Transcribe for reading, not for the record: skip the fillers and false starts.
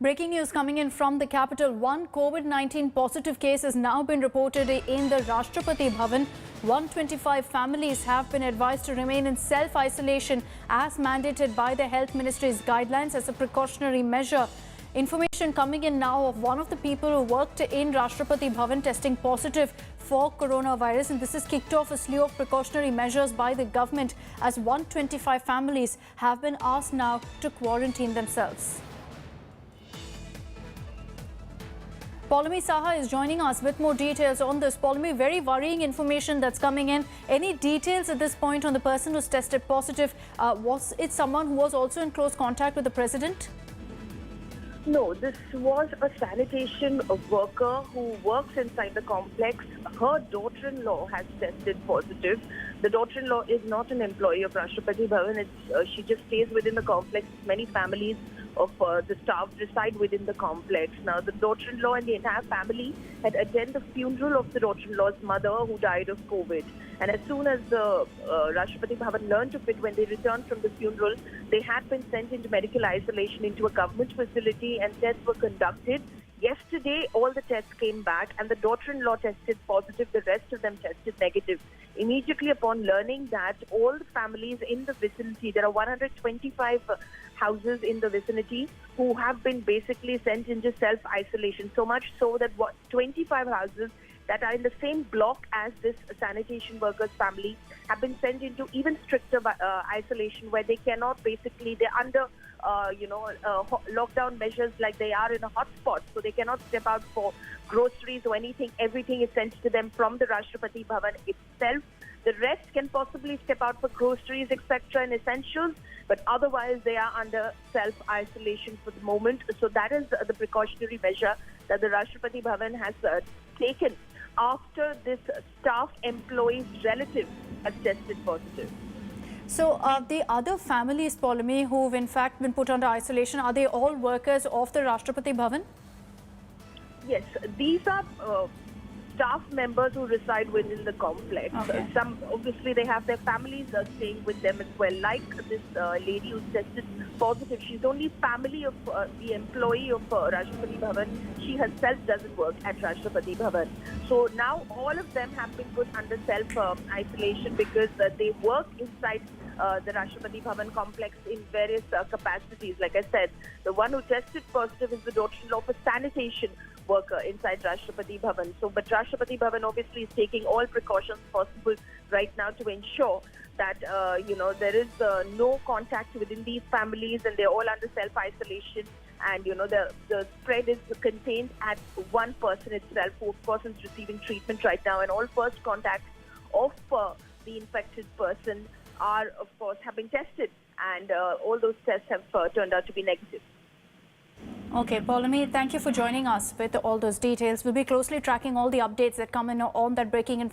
Breaking news coming in from the capital. One COVID-19 positive case has now been reported in the Rashtrapati Bhavan. 125 families have been advised to remain in self-isolation as mandated by the Health Ministry's guidelines as a precautionary measure. Information coming in now of one of the people who worked in Rashtrapati Bhavan testing positive for coronavirus, and this has kicked off a slew of precautionary measures by the government as 125 families have been asked now to quarantine themselves. Paulami Saha is joining us with more details on this. Paulami, very worrying information that's coming in. Any details at this point on the person who's tested positive? Was it someone who was also in close contact with the president? No, this was a sanitation worker who works inside the complex. Her daughter-in-law has tested positive. The daughter-in-law is not an employee of Rashtrapati Bhavan. She just stays within the complex. Many families of the staff reside within the complex. Now, the daughter-in-law and the entire family had attended the funeral of the daughter-in-law's mother who died of COVID. And as soon as the Rashtrapati Bhavan learned of it, when they returned from the funeral, they had been sent into medical isolation into a government facility and tests were conducted. Yesterday, all the tests came back and the daughter-in-law tested positive. The rest of them tested negative. Immediately upon learning that all the families in the vicinity, there are 125 houses in the vicinity who have been basically sent into self-isolation. So much so that 25 houses that are in the same block as this sanitation workers family have been sent into even stricter isolation, where they cannot basically, they're under lockdown measures like they are in a hotspot, so they cannot step out for groceries or anything. Everything is sent to them from the Rashtrapati Bhavan itself. The rest can possibly step out for groceries, etc. and essentials, but otherwise they are under self-isolation for the moment. So that is the precautionary measure that the Rashtrapati Bhavan has taken after this staff employee's relative has tested positive. So the other families, Paulami, who've in fact been put under isolation, are they all workers of the Rashtrapati Bhavan? Yes, these are staff members who reside within the complex. Okay. Some, obviously, they have their families staying with them as well. Like this lady who tested positive, she's only family of the employee of Rashtrapati Bhavan. She herself doesn't work at Rashtrapati Bhavan. So now all of them have been put under self-isolation because they work inside the Rashtrapati Bhavan complex in various capacities. Like I said, the one who tested positive is the daughter-in-law of a sanitation worker inside Rashtrapati Bhavan. So, but Rashtrapati Bhavan obviously is taking all precautions possible right now to ensure that, there is no contact within these families and they're all under self-isolation. And, the spread is contained at one person itself, who of course is receiving treatment right now. And all first contacts of the infected person are, of course, have been tested. And all those tests have turned out to be negative. Okay, Paulami, thank you for joining us with all those details. We'll be closely tracking all the updates that come in on that breaking information.